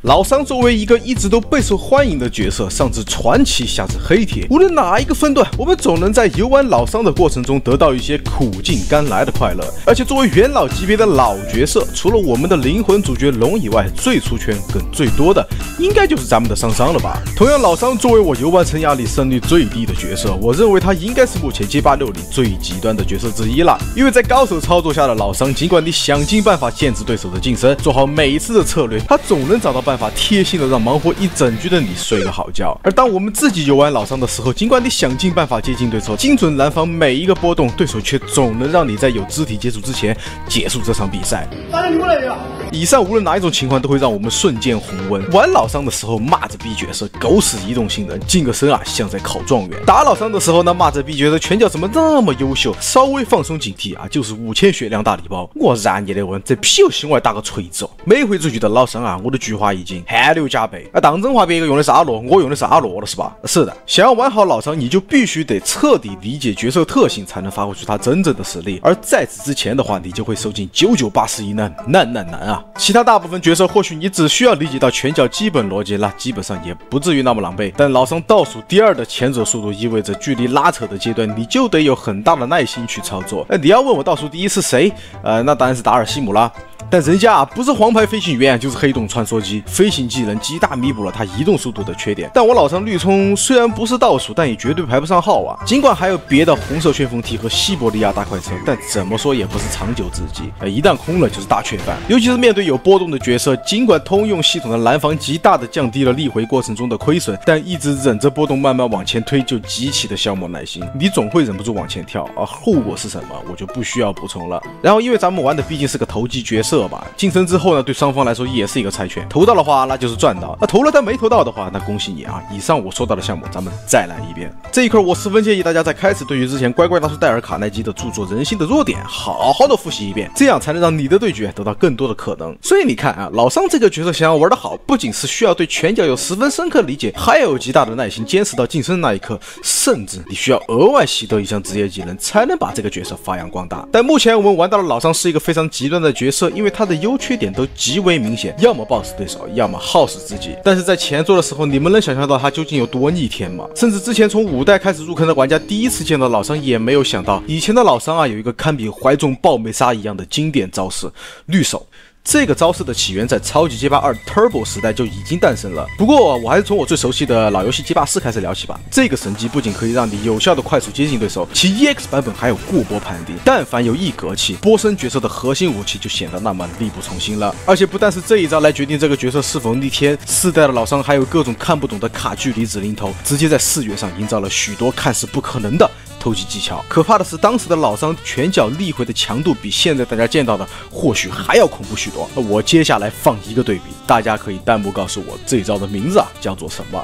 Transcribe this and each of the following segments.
老桑作为一个一直都备受欢迎的角色，上至传奇，下至黑铁，无论哪一个分段，我们总能在游玩老桑的过程中得到一些苦尽甘来的快乐。而且作为元老级别的老角色，除了我们的灵魂主角龙以外，最出圈跟最多的，应该就是咱们的桑桑了吧？同样，老桑作为我游玩生涯里胜率最低的角色，我认为他应该是目前街霸6里最极端的角色之一了。因为在高手操作下的老桑，尽管你想尽办法限制对手的近身，做好每一次的策略，他总能找到办法贴心的让忙活一整局的你睡个好觉。而当我们自己游玩老桑的时候，尽管你想尽办法接近对手，精准拦防每一个波动，对手却总能让你在有肢体接触之前结束这场比赛。以上无论哪一种情况都会让我们瞬间红温。玩老桑的时候骂着 B 角色狗屎移动性能，近个身啊像在考状元。打老桑的时候呢，骂着 B 角色拳脚怎么那么优秀，稍微放松警惕啊就是5000血量大礼包。我然你的问，这屁股心外打个锤子哦！每回出去的老桑啊，我的菊花已经汗流浃背啊。当真话别个用的是阿洛，我用的是阿洛了是吧？是的，想要玩好老桑，你就必须得彻底理解角色特性，才能发挥出他真正的实力。而在此之前的话，你就会受尽9981难啊！其他大部分角色或许你只需要理解到拳脚基本逻辑，那基本上也不至于那么狼狈。但老桑倒数第2的前者速度意味着距离拉扯的阶段，你就得有很大的耐心去操作。你要问我倒数第1是谁？那当然是达尔西姆啦。但人家啊不是黄牌飞行员，就是黑洞穿梭机，飞行技能极大弥补了他移动速度的缺点。但我老桑绿葱虽然不是倒数，但也绝对排不上号啊。尽管还有别的红色旋风体和西伯利亚大快车，但怎么说也不是长久之计。一旦空了就是大缺饭，尤其是面对有波动的角色，尽管通用系统的拦防极大的降低了力回过程中的亏损，但一直忍着波动慢慢往前推，就极其的消磨耐心。你总会忍不住往前跳，而后果是什么，我就不需要补充了。然后因为咱们玩的毕竟是个投机角色吧，晋升之后呢，对双方来说也是一个猜拳，投到的话那就是赚到，投了但没投到的话，那恭喜你啊！以上我说到的项目，咱们再来一遍。这一块我十分建议大家在开始对于之前乖乖拿出戴尔卡耐基的著作《人性的弱点》好好的复习一遍，这样才能让你的对决得到更多的可能。所以你看啊，老桑这个角色想要玩得好，不仅是需要对拳脚有十分深刻理解，还要有极大的耐心坚持到晋升那一刻，甚至你需要额外习得一项职业技能，才能把这个角色发扬光大。但目前我们玩到的老桑是一个非常极端的角色，因为他的优缺点都极为明显，要么爆死对手，要么耗死自己。但是在前作的时候，你们能想象到他究竟有多逆天吗？甚至之前从5代开始入坑的玩家第一次见到老桑，也没有想到以前的老桑啊，有一个堪比怀中爆梅沙一样的经典招式绿手。这个招式的起源在超级街霸2 Turbo 时代就已经诞生了。不过我还是从我最熟悉的老游戏街霸4开始聊起吧。这个神技不仅可以让你有效的快速接近对手，其 EX 版本还有过波判定。但凡有一格气，波身角色的核心武器就显得那么力不从心了。而且不但是这一招来决定这个角色是否逆天，4代的老桑还有各种看不懂的卡距离指令头，直接在视觉上营造了许多看似不可能的偷袭技巧。可怕的是，当时的老桑拳脚力回的强度比现在大家见到的或许还要恐怖许多。我接下来放一个对比，大家可以弹幕告诉我这一招的名字叫做什么。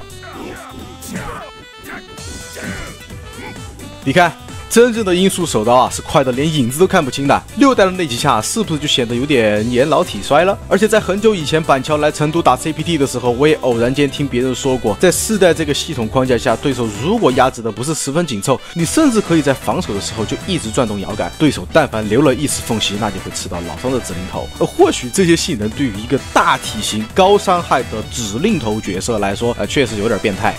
你看，真正的音速手刀啊，是快的连影子都看不清的。6代的那几下是不是就显得有点年老体衰了？而且在很久以前，板桥来成都打 CPT 的时候，我也偶然间听别人说过，在4代这个系统框架下，对手如果压制的不是十分紧凑，你甚至可以在防守的时候就一直转动摇杆，对手但凡留了一丝缝隙，那就会吃到老桑的指令头。或许这些性能对于一个大体型、高伤害的指令头角色来说，确实有点变态。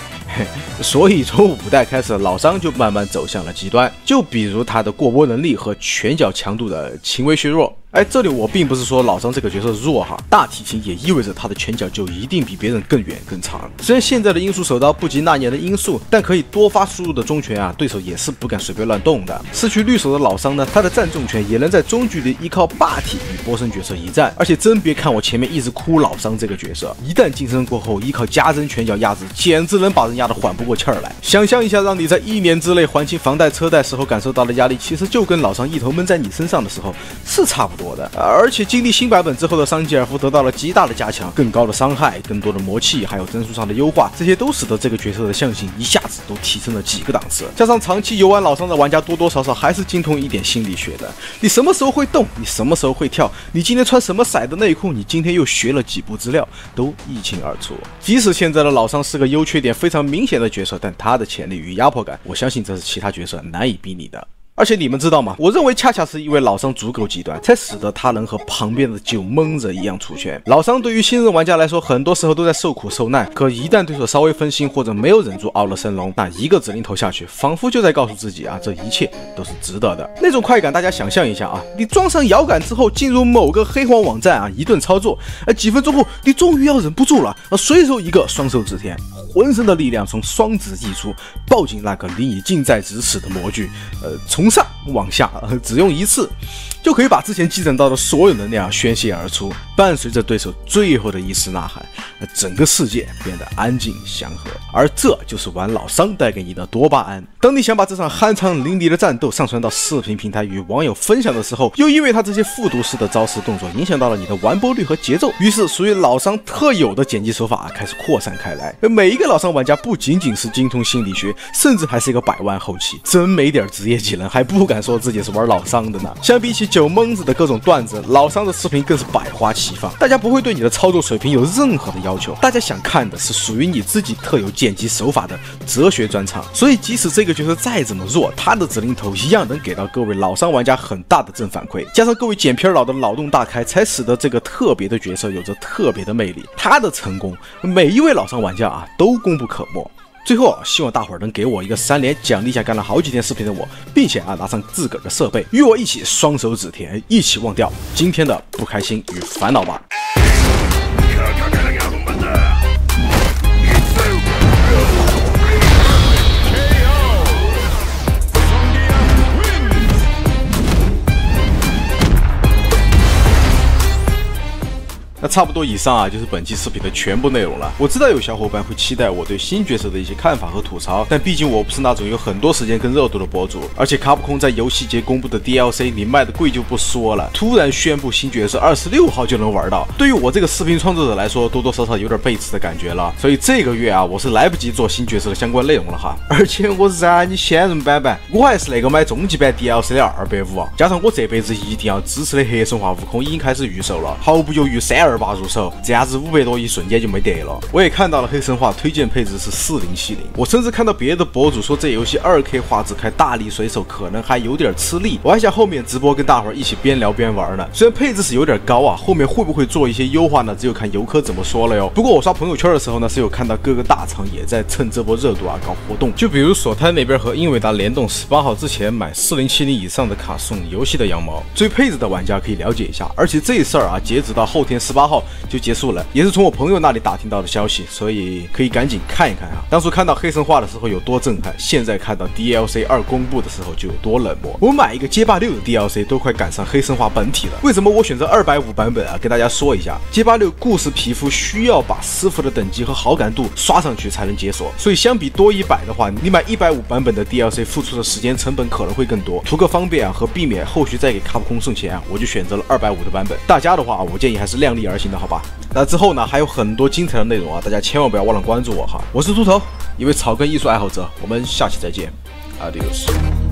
所以从5代开始，老桑就慢慢走向了极端，就比如他的过波能力和拳脚强度的轻微削弱。这里我并不是说老桑这个角色弱哈，大体型也意味着他的拳脚就一定比别人更远更长。虽然现在的音速手刀不及那年的音速，但可以多发输入的中拳啊，对手也是不敢随便乱动的。失去绿手的老桑呢，他的战重拳也能在中距离依靠霸体与波身角色一战。而且真别看我前面一直哭老桑这个角色，一旦晋升过后，依靠加增拳脚压制，简直能把人压得缓不过气儿来。想象一下，让你在1年之内还清房贷车贷时候感受到的压力，其实就跟老桑一头闷在你身上的时候是差不多的。而且经历新版本之后的桑吉尔夫得到了极大的加强，更高的伤害，更多的魔器，还有帧数上的优化，这些都使得这个角色的象性一下子都提升了几个档次。加上长期游玩老桑的玩家多多少少还是精通一点心理学的，你什么时候会动，你什么时候会跳，你今天穿什么色的内裤，你今天又学了几部资料，都一清二楚。即使现在的老桑是个优缺点非常明显的角色，但他的潜力与压迫感，我相信这是其他角色难以比拟的。而且你们知道吗？我认为恰恰是因为老桑足够极端，才使得他能和旁边的酒蒙子一样出圈。老桑对于新人玩家来说，很多时候都在受苦受难，可一旦对手稍微分心或者没有忍住傲了神龙，那一个指令投下去，仿佛就在告诉自己啊，这一切都是值得的。那种快感，大家想象一下啊，你装上摇杆之后，进入某个黑黄网站啊，一顿操作，几分钟后，你终于要忍不住了，随手一个双手指天，浑身的力量从双指溢出，抱紧那个离你近在咫尺的模具，从上往下，只用一次，就可以把之前积攒到的所有能量宣泄而出，伴随着对手最后的一丝呐喊，整个世界变得安静祥和。而这就是玩老桑带给你的多巴胺。当你想把这场酣畅淋漓的战斗上传到视频平台与网友分享的时候，又因为他这些复读式的招式动作影响到了你的完播率和节奏，于是属于老桑特有的剪辑手法开始扩散开来。每一个老桑玩家不仅仅是精通心理学，甚至还是一个百万后期，真没点职业技能还不敢说自己是玩老桑的呢。相比起酒蒙子的各种段子，老桑的视频更是百花齐放，大家不会对你的操作水平有任何的要求，大家想看的是属于你自己特有剪辑手法的哲学专场。所以即使这个角色再怎么弱，他的指令头一样能给到各位老桑玩家很大的正反馈，加上各位剪片佬的脑洞大开，才使得这个特别的角色有着特别的魅力。他的成功，每一位老桑玩家啊都功不可没。最后希望大伙儿能给我一个3连，奖励一下干了好几天视频的我，并且拿上自个儿的设备，与我一起双手指天，一起忘掉今天的不开心与烦恼吧。那差不多以上啊，就是本期视频的全部内容了。我知道有小伙伴会期待我对新角色的一些看法和吐槽，但毕竟我不是那种有很多时间跟热度的博主，而且卡普空在游戏节公布的 DLC 你卖的贵就不说了，突然宣布新角色26号就能玩到，对于我这个视频创作者来说，多多少少有点背刺的感觉了。所以这个月啊，我是来不及做新角色的相关内容了哈。而且我燃你现人版版，我还是那个买终极版 DLC 的250，加上我这辈子一定要支持的黑神话悟空已经开始预售了，毫不犹豫328入手，这样子500多一瞬间就没得了。我也看到了黑神话推荐配置是4070，我甚至看到别的博主说这游戏2K 画质开大力水手可能还有点吃力，我还想后面直播跟大伙儿一起边聊边玩呢。虽然配置是有点高啊，后面会不会做一些优化呢？只有看游客怎么说了哟。不过我刷朋友圈的时候呢，是有看到各个大厂也在趁这波热度啊搞活动，就比如索泰那边和英伟达联动18号之前买4070以上的卡送游戏的羊毛，追配置的玩家可以了解一下。而且这事儿啊，截止到后天18号就结束了，也是从我朋友那里打听到的消息，所以可以赶紧看一看啊。当初看到黑神话的时候有多震撼，现在看到 DLC 2公布的时候就有多冷漠。我买一个街霸6的 DLC 都快赶上黑神话本体了，为什么我选择250版本啊？跟大家说一下，街霸6故事皮肤需要把师傅的等级和好感度刷上去才能解锁，所以相比多100的话，你买150版本的 DLC 付出的时间成本可能会更多。图个方便啊，和避免后续再给卡普空送钱啊，我就选择了250的版本。大家的话，我建议还是量力而行的，好吧？那之后呢，还有很多精彩的内容啊，大家千万不要忘了关注我哈。我是秃头，一位草根艺术爱好者，我们下期再见 ，Adios。